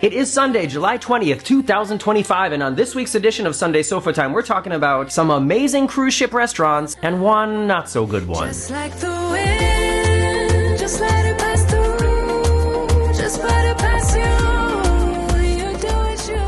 It is Sunday, July 20th, 2025, and on this week's edition of Sunday Sofa Time, we're talking about some amazing cruise ship restaurants and one not so good one. Just like the wind, just let it pass through, just let it pass you.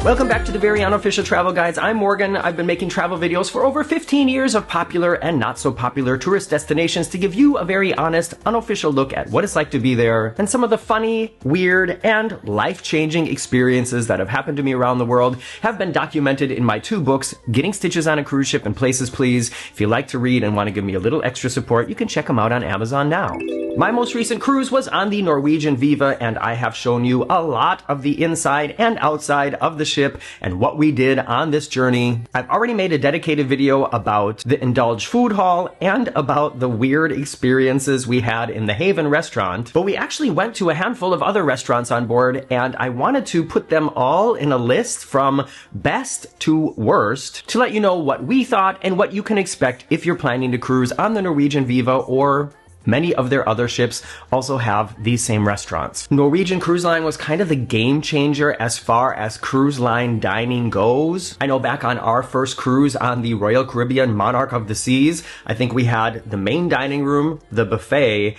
Welcome back to the very unofficial Travel Guides. I'm Morgan. I've been making travel videos for over 15 years of popular and not so popular tourist destinations to give you a very honest, unofficial look at what it's like to be there and some of the funny, weird, and life-changing experiences that have happened to me around the world have been documented in my two books, Getting Stitches on a Cruise Ship and Places Please. If you like to read and want to give me a little extra support, you can check them out on Amazon now. My most recent cruise was on the Norwegian Viva, and I have shown you a lot of the inside and outside of the ship and what we did on this journey. I've already made a dedicated video about the Indulge Food Hall and about the weird experiences we had in the Haven restaurant, but we actually went to a handful of other restaurants on board, and I wanted to put them all in a list from best to worst to let you know what we thought and what you can expect if you're planning to cruise on the Norwegian Viva, or many of their other ships also have these same restaurants. Norwegian Cruise Line was kind of the game changer as far as cruise line dining goes. I know back on our first cruise on the Royal Caribbean Monarch of the Seas, I think we had the main dining room, the buffet,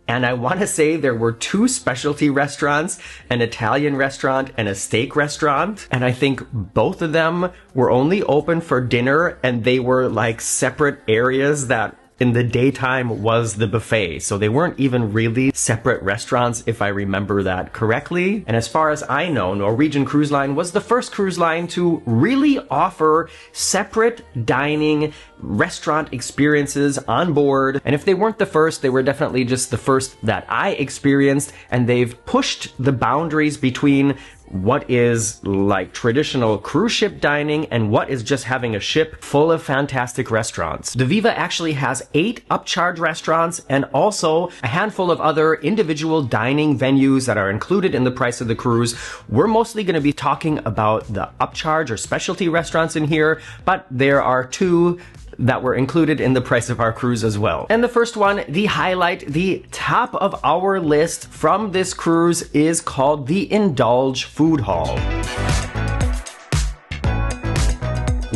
and I want to say there were two specialty restaurants, an Italian restaurant and a steak restaurant. And I think both of them were only open for dinner, and they were like separate areas that in the daytime was the buffet. So they weren't even really separate restaurants, if I remember that correctly. And as far as I know, Norwegian Cruise Line was the first cruise line to really offer separate dining restaurant experiences on board. And if they weren't the first, they were definitely just the first that I experienced. And they've pushed the boundaries between what is like traditional cruise ship dining and what is just having a ship full of fantastic restaurants. The Viva actually has 8 upcharge restaurants and also a handful of other individual dining venues that are included in the price of the cruise. We're mostly going to be talking about the upcharge or specialty restaurants in here, but there are 2 that were included in the price of our cruise as well. And the first one, the highlight, the top of our list from this cruise is called the Indulge Food Hall.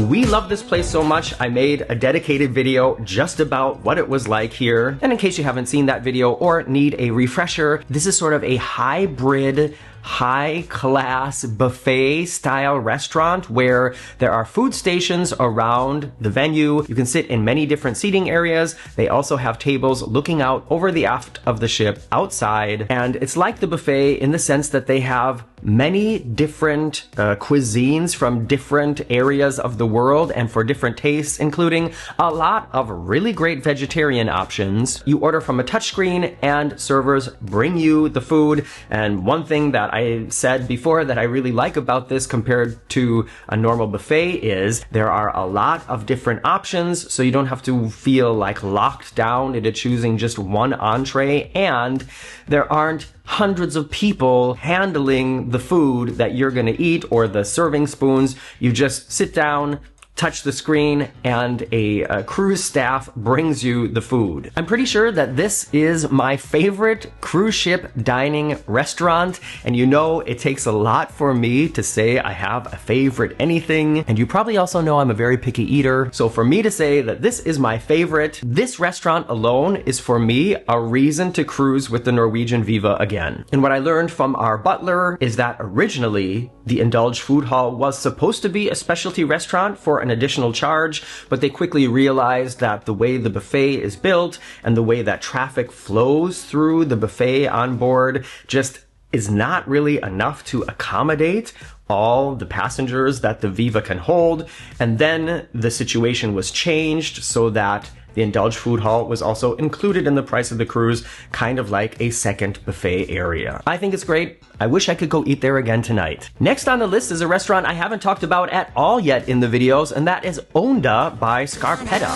We love this place so much, I made a dedicated video just about what it was like here. And in case you haven't seen that video or need a refresher, this is sort of a hybrid, high-class buffet-style restaurant where there are food stations around the venue. You can sit in many different seating areas. They also have tables looking out over the aft of the ship outside. And it's like the buffet in the sense that they have many different cuisines from different areas of the world and for different tastes, including a lot of really great vegetarian options. You order from a touchscreen and servers bring you the food. And one thing that I said before that I really like about this compared to a normal buffet is there are a lot of different options, so you don't have to feel like locked down into choosing just one entree, and there aren't hundreds of people handling the food that you're gonna eat or the serving spoons. You just sit down, touch the screen, and a cruise staff brings you the food. I'm pretty sure that this is my favorite cruise ship dining restaurant, and you know it takes a lot for me to say I have a favorite anything, and you probably also know I'm a very picky eater, so for me to say that this is my favorite, this restaurant alone is for me a reason to cruise with the Norwegian Viva again. And what I learned from our butler is that originally the Indulge Food Hall was supposed to be a specialty restaurant for an additional charge, but they quickly realized that the way the buffet is built and the way that traffic flows through the buffet on board just is not really enough to accommodate all the passengers that the Viva can hold. And then the situation was changed so that the Indulge Food Hall was also included in the price of the cruise, kind of like a second buffet area. I think it's great. I wish I could go eat there again tonight. Next on the list is a restaurant I haven't talked about at all yet in the videos, and that is Onda by Scarpetta.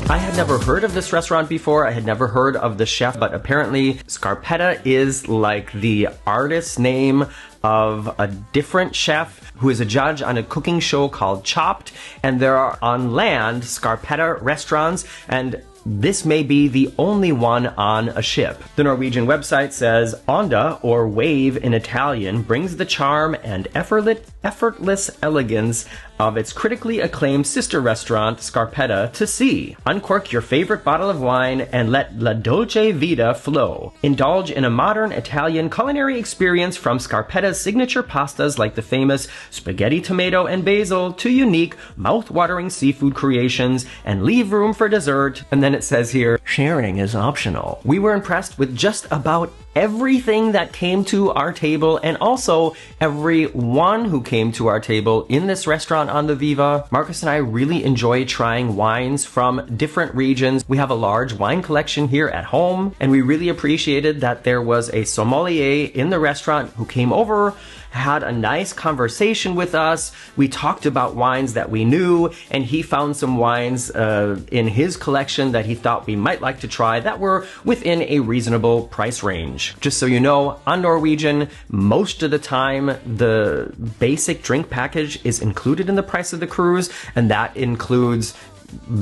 I had never heard of this restaurant before. I had never heard of the chef, but apparently Scarpetta is like the artist name of a different chef who is a judge on a cooking show called Chopped. And there are on land Scarpetta restaurants, and this may be the only one on a ship. The Norwegian website says, Onda, or wave in Italian, brings the charm and effortless elegance of its critically acclaimed sister restaurant, Scarpetta, to sea. Uncork your favorite bottle of wine and let La Dolce Vita flow. Indulge in a modern Italian culinary experience from Scarpetta's signature pastas like the famous spaghetti tomato and basil to unique, mouth-watering seafood creations, and leave room for dessert. And then it says here, sharing is optional. We were impressed with just about everything that came to our table, and also everyone who came to our table in this restaurant on the Viva. Marcus and I really enjoy trying wines from different regions. We have a large wine collection here at home, and we really appreciated that there was a sommelier in the restaurant who came over, had a nice conversation with us. We talked about wines that we knew, and he found some wines in his collection that he thought we might like to try that were within a reasonable price range. Just so you know, on Norwegian, most of the time the basic drink package is included in the price of the cruise, and that includes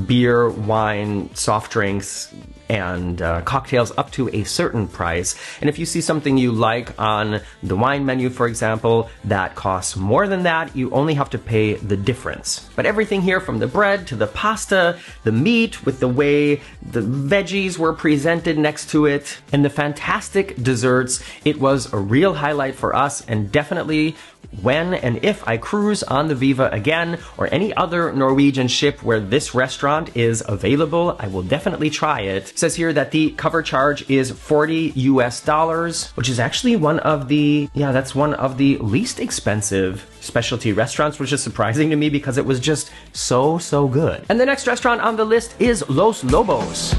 beer, wine, soft drinks, and cocktails up to a certain price. And if you see something you like on the wine menu, for example, that costs more than that, you only have to pay the difference. But everything here, from the bread to the pasta, the meat with the way the veggies were presented next to it, and the fantastic desserts, it was a real highlight for us, and definitely when and if I cruise on the Viva again, or any other Norwegian ship where this restaurant is available, I will definitely try it. It says here that the cover charge is $40 US, which is actually one of the least expensive specialty restaurants, which is surprising to me because it was just so good. And the next restaurant on the list is Los Lobos.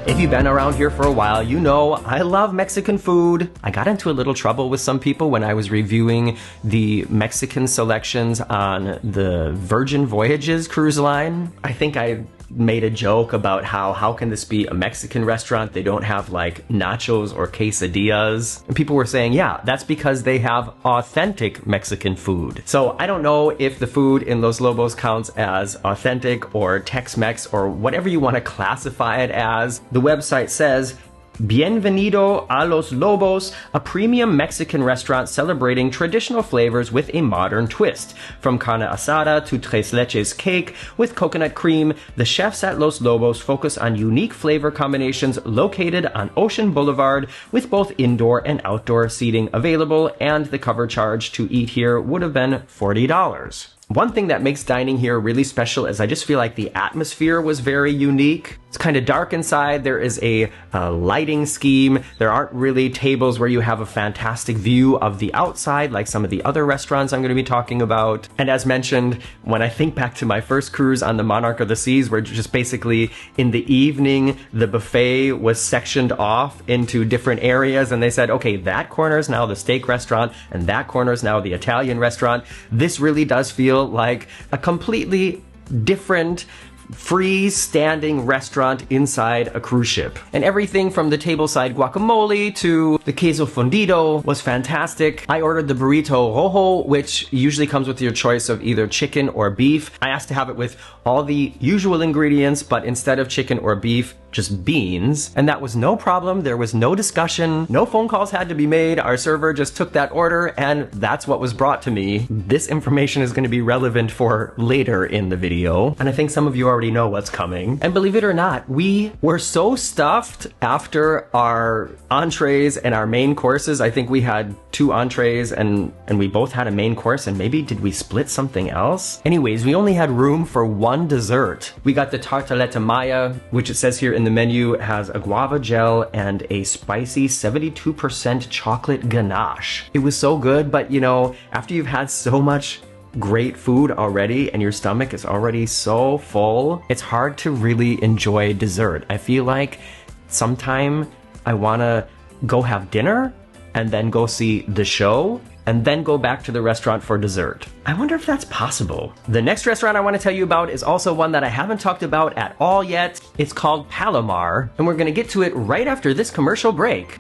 If you've been around here for a while, you know I love Mexican food. I got into a little trouble with some people when I was reviewing the Mexican selections on the Virgin Voyages cruise line. I think I made a joke about how can this be a Mexican restaurant? They don't have like nachos or quesadillas. And people were saying, yeah, that's because they have authentic Mexican food. So I don't know if the food in Los Lobos counts as authentic or Tex-Mex or whatever you want to classify it as. The website says, Bienvenido a Los Lobos, a premium Mexican restaurant celebrating traditional flavors with a modern twist. From carne asada to tres leches cake with coconut cream, the chefs at Los Lobos focus on unique flavor combinations located on Ocean Boulevard, with both indoor and outdoor seating available, and the cover charge to eat here would have been $40. One thing that makes dining here really special is I just feel like the atmosphere was very unique. It's kind of dark inside. There is a lighting scheme. There aren't really tables where you have a fantastic view of the outside like some of the other restaurants I'm going to be talking about. And as mentioned, when I think back to my first cruise on the Monarch of the Seas, where just basically in the evening the buffet was sectioned off into different areas, and they said, okay, that corner is now the steak restaurant and that corner is now the Italian restaurant. This really does feel like a completely different free-standing restaurant inside a cruise ship. And everything from the tableside guacamole to the queso fundido was fantastic. I ordered the burrito rojo, which usually comes with your choice of either chicken or beef. I asked to have it with all the usual ingredients, but instead of chicken or beef, just beans. And that was no problem. There was no discussion. No phone calls had to be made. Our server just took that order, and that's what was brought to me. This information is going to be relevant for later in the video, and I think some of you already know what's coming. And believe it or not, we were so stuffed after our entrees and our main courses. I think we had 2 entrees and we both had a main course, and maybe did we split something else? Anyways, we only had room for 1 dessert. We got the tartaleta maya, which it says here in the menu has a guava gel and a spicy 72% chocolate ganache. It was so good, but you know, after you've had so much great food already and your stomach is already so full, it's hard to really enjoy dessert. I feel like sometime I want to go have dinner and then go see the show and then go back to the restaurant for dessert. I wonder if that's possible. The next restaurant I want to tell you about is also one that I haven't talked about at all yet. It's called Palomar, and we're gonna get to it right after this commercial break.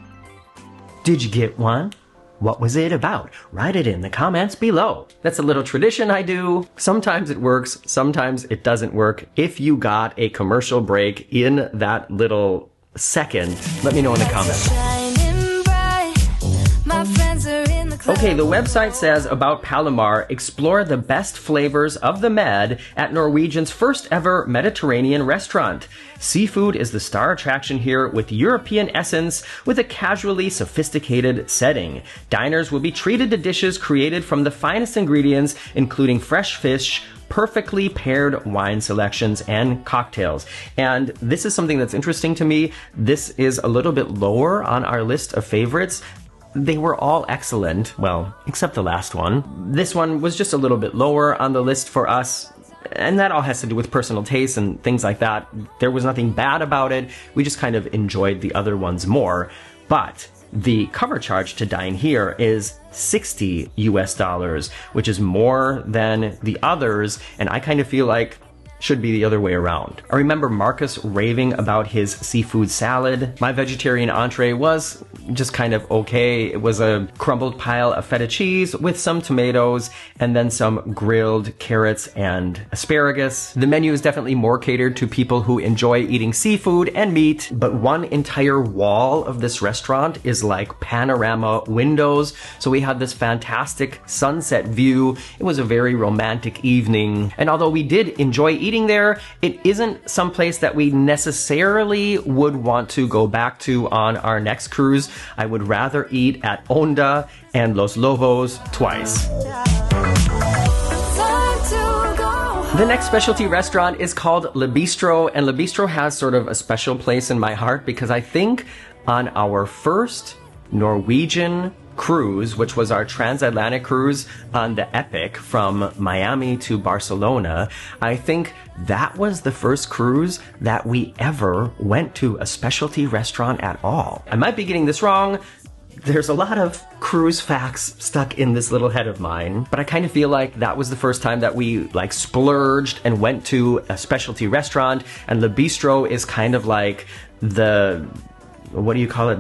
Did you get one? What was it about? Write it in the comments below. That's a little tradition I do. Sometimes it works, sometimes it doesn't work. If you got a commercial break in that little second, let me know in the comments. Shining bright. My friends are in the club. Okay, the website says about Palomar, explore the best flavors of the Med at Norwegian's first ever Mediterranean restaurant. Seafood is the star attraction here with European essence with a casually sophisticated setting. Diners will be treated to dishes created from the finest ingredients, including fresh fish, perfectly paired wine selections, and cocktails. And this is something that's interesting to me. This is a little bit lower on our list of favorites. They were all excellent, well, except the last one. This one was just a little bit lower on the list for us, and that all has to do with personal taste and things like that. There was nothing bad about it, we just kind of enjoyed the other ones more. But the cover charge to dine here is $60 US, which is more than the others, and I kind of feel like should be the other way around. I remember Marcus raving about his seafood salad. My vegetarian entree was just kind of okay. It was a crumbled pile of feta cheese with some tomatoes and then some grilled carrots and asparagus. The menu is definitely more catered to people who enjoy eating seafood and meat, but one entire wall of this restaurant is like panorama windows. So we had this fantastic sunset view. It was a very romantic evening. And although we did enjoy eating there, it isn't someplace that we necessarily would want to go back to on our next cruise. I would rather eat at Onda and Los Lobos twice. Time to go. The next specialty restaurant is called Le Bistro, and Le Bistro has sort of a special place in my heart because I think on our first Norwegian cruise, which was our transatlantic cruise on the Epic from Miami to Barcelona, I think that was the first cruise that we ever went to a specialty restaurant at all. I might be getting this wrong. There's a lot of cruise facts stuck in this little head of mine, but I kind of feel like that was the first time that we like splurged and went to a specialty restaurant, and Le Bistro is kind of like the, what do you call it?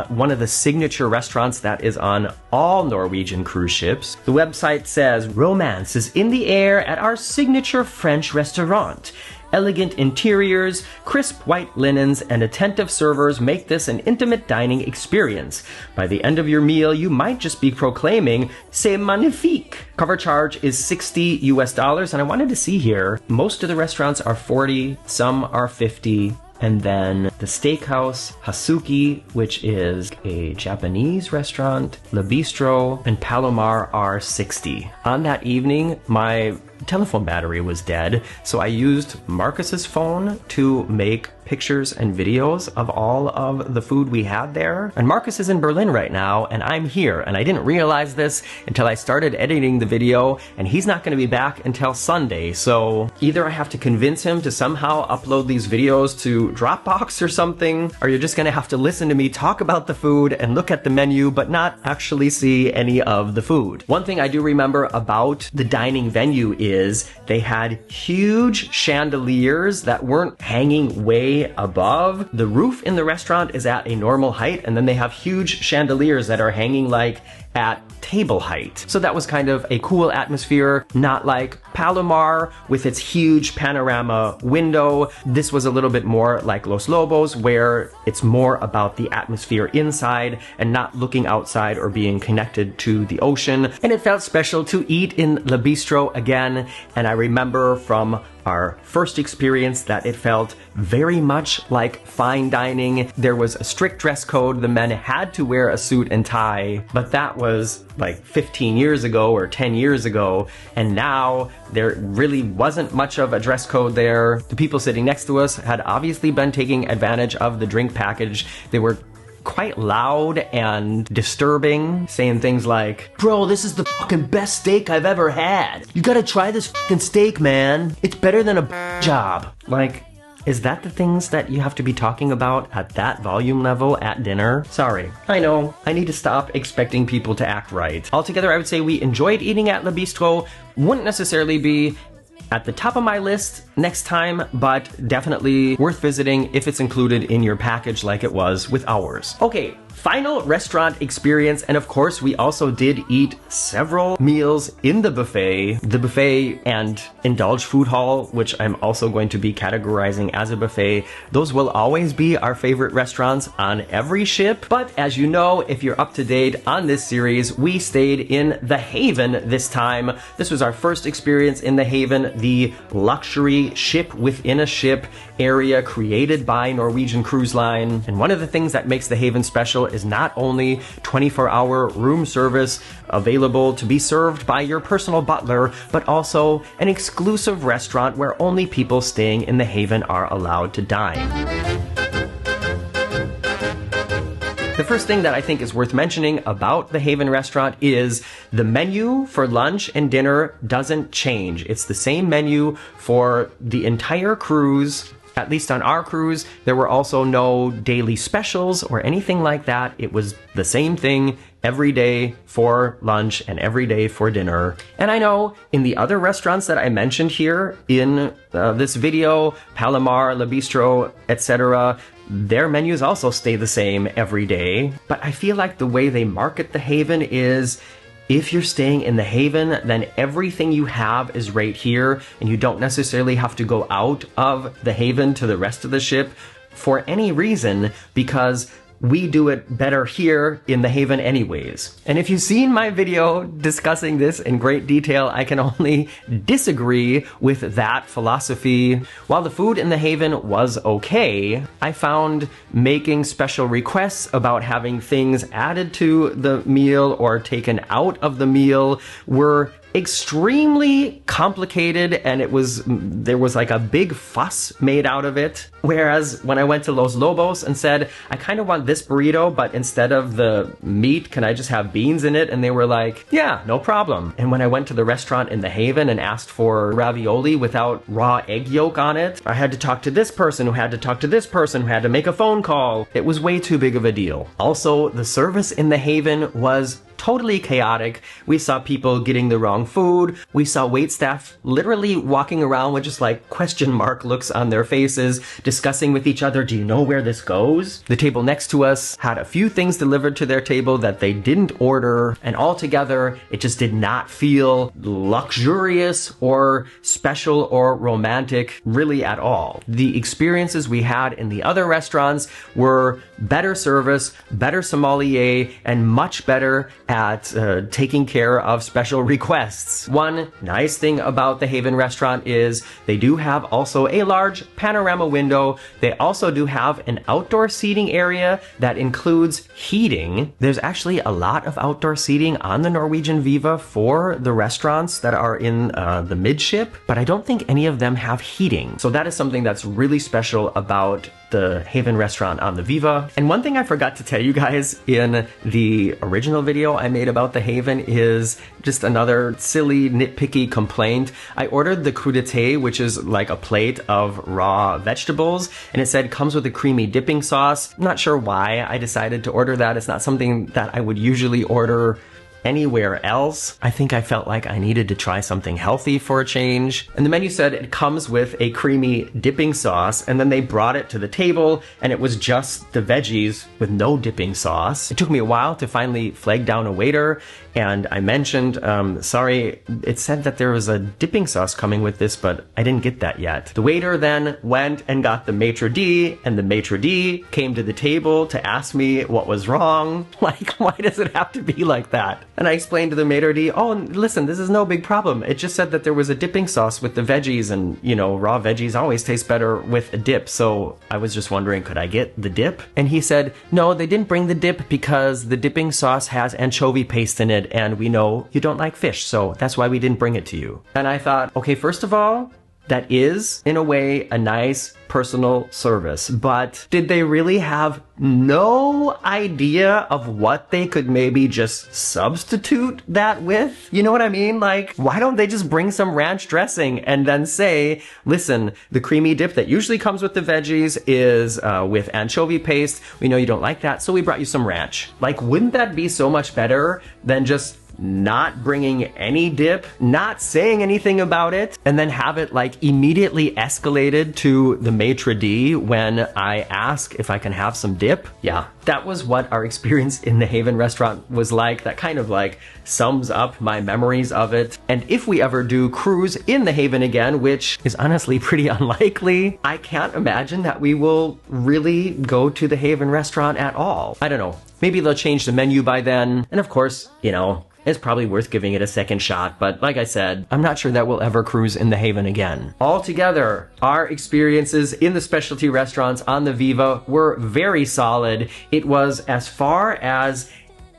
One of the signature restaurants that is on all Norwegian cruise ships. The website says, romance is in the air at our signature French restaurant. Elegant interiors, crisp white linens, and attentive servers make this an intimate dining experience. By the end of your meal, you might just be proclaiming, c'est magnifique. Cover charge is $60 US, and I wanted to see here, most of the restaurants are 40, some are 50. And then the steakhouse, Hasuki, which is a Japanese restaurant, Le Bistro, and Palomar are 60. On that evening, my telephone battery was dead, so I used Marcus's phone to make pictures and videos of all of the food we had there. And Marcus is in Berlin right now, and I'm here, and I didn't realize this until I started editing the video, and he's not going to be back until Sunday, so either I have to convince him to somehow upload these videos to Dropbox or something, or you're just going to have to listen to me talk about the food and look at the menu, but not actually see any of the food. One thing I do remember about the dining venue is they had huge chandeliers that weren't hanging way above. The roof in the restaurant is at a normal height, and then they have huge chandeliers that are hanging like at table height. So that was kind of a cool atmosphere, not like Palomar with its huge panorama window. This was a little bit more like Los Lobos, where it's more about the atmosphere inside and not looking outside or being connected to the ocean. And it felt special to eat in Le Bistro again, and I remember from our first experience that it felt very much like fine dining. There was a strict dress code. The men had to wear a suit and tie, but that was like 15 years ago or 10 years ago, and now there really wasn't much of a dress code there. The people sitting next to us had obviously been taking advantage of the drink package. They were quite loud and disturbing, saying things like, bro, this is the fucking best steak I've ever had. You gotta try this fucking steak, man. It's better than a job. Like, is that the things that you have to be talking about at that volume level at dinner? Sorry. I know. I need to stop expecting people to act right. Altogether, I would say we enjoyed eating at Le Bistro. Wouldn't necessarily be at the top of my list next time, but definitely worth visiting if it's included in your package like it was with ours. Okay, Final restaurant experience, and of course we also did eat several meals in the buffet. The buffet and Indulge Food Hall, which I'm also going to be categorizing as a buffet, those will always be our favorite restaurants on every ship. But as you know, if you're up to date on this series, we stayed in the Haven this time. This was our first experience in the Haven, the luxury ship within a ship area created by Norwegian Cruise Line. And one of the things that makes the Haven special is not only 24-hour room service available to be served by your personal butler, but also an exclusive restaurant where only people staying in the Haven are allowed to dine. The first thing that I think is worth mentioning about the Haven restaurant is the menu for lunch and dinner doesn't change. It's the same menu for the entire cruise. At least on our cruise, there were also no daily specials or anything like that. It was the same thing every day for lunch and every day for dinner. And I know in the other restaurants that I mentioned here in this video, Palomar, Bistro, etc., their menus also stay the same every day. But I feel like the way they market the Haven is, if you're staying in the Haven, then everything you have is right here, and you don't necessarily have to go out of the Haven to the rest of the ship for any reason, because we do it better here in the Haven anyways. And if you've seen my video discussing this in great detail, I can only disagree with that philosophy. While the food in the Haven was okay, I found making special requests about having things added to the meal or taken out of the meal were extremely complicated, and there was like a big fuss made out of it. Whereas when I went to Los Lobos and said, I kind of want this burrito, but instead of the meat, can I just have beans in it? And they were like, yeah, no problem. And when I went to the restaurant in the Haven and asked for ravioli without raw egg yolk on it, I had to talk to this person who had to talk to this person who had to make a phone call. It was way too big of a deal. Also, the service in the Haven was totally chaotic. We saw people getting the wrong food. We saw waitstaff literally walking around with just like question mark looks on their faces, discussing with each other, do you know where this goes? The table next to us had a few things delivered to their table that they didn't order, and altogether it just did not feel luxurious or special or romantic really at all. The experiences we had in the other restaurants were better service, better sommelier, and much better at taking care of special requests. One nice thing about the Haven restaurant is they do have also a large panorama window. They also do have an outdoor seating area that includes heating. There's actually a lot of outdoor seating on the Norwegian Viva for the restaurants that are in the midship, but I don't think any of them have heating. So that is something that's really special about the Haven restaurant on the Viva. And one thing I forgot to tell you guys in the original video I made about the Haven is just another silly nitpicky complaint. I ordered the crudité, which is like a plate of raw vegetables, and it said comes with a creamy dipping sauce. Not sure why I decided to order that. It's not something that I would usually order anywhere else. I think I felt like I needed to try something healthy for a change. And the menu said it comes with a creamy dipping sauce, and then they brought it to the table and it was just the veggies with no dipping sauce. It took me a while to finally flag down a waiter, and I mentioned, sorry, it said that there was a dipping sauce coming with this, but I didn't get that yet. The waiter then went and got the maitre d', and the maitre d' came to the table to ask me what was wrong. Like, why does it have to be like that? And I explained to the maitre d', oh, listen, this is no big problem. It just said that there was a dipping sauce with the veggies, and, you know, raw veggies always taste better with a dip, so I was just wondering, could I get the dip? And he said, no, they didn't bring the dip because the dipping sauce has anchovy paste in it, and we know you don't like fish, so that's why we didn't bring it to you. And I thought, okay, first of all, that is, in a way, a nice personal service. But did they really have no idea of what they could maybe just substitute that with? You know what I mean? Like, why don't they just bring some ranch dressing and then say, listen, the creamy dip that usually comes with the veggies is with anchovy paste. We know you don't like that, so we brought you some ranch. Like, wouldn't that be so much better than just not bringing any dip, not saying anything about it, and then have it like immediately escalated to the maitre d' when I ask if I can have some dip. Yeah, that was what our experience in the Haven restaurant was like. That kind of like sums up my memories of it. And if we ever do cruise in the Haven again, which is honestly pretty unlikely, I can't imagine that we will really go to the Haven restaurant at all. I don't know. Maybe they'll change the menu by then. And of course, you know, it's probably worth giving it a second shot, but like I said, I'm not sure that we'll ever cruise in the Haven again. Altogether, our experiences in the specialty restaurants on the Viva were very solid. It was, as far as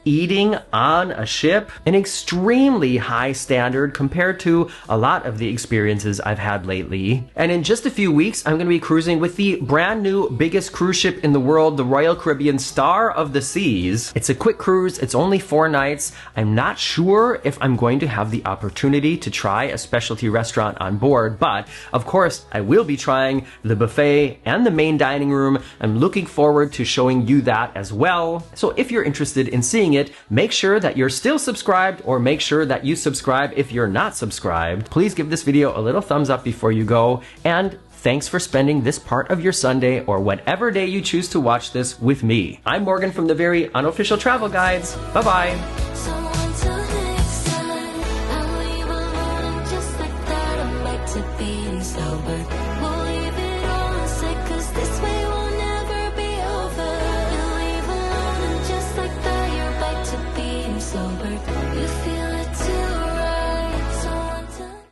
eating on a ship, an extremely high standard compared to a lot of the experiences I've had lately. And in just a few weeks, I'm going to be cruising with the brand new biggest cruise ship in the world, the Royal Caribbean Star of the Seas. It's a quick cruise. It's only 4 nights. I'm not sure if I'm going to have the opportunity to try a specialty restaurant on board, but of course, I will be trying the buffet and the main dining room. I'm looking forward to showing you that as well. So if you're interested in seeing it, make sure that you're still subscribed, or make sure that you subscribe if you're not subscribed. Please give this video a little thumbs up before you go, and thanks for spending this part of your Sunday or whatever day you choose to watch this with me. I'm Morgan from the Very Unofficial Travel Guides. Bye-bye. So until next time, I'll leave alone just like that. I'm back to being sober. We'll leave it all unsaid, 'cause this way will never be over. You'll leave alone and just like that, you're back to being sober. You feel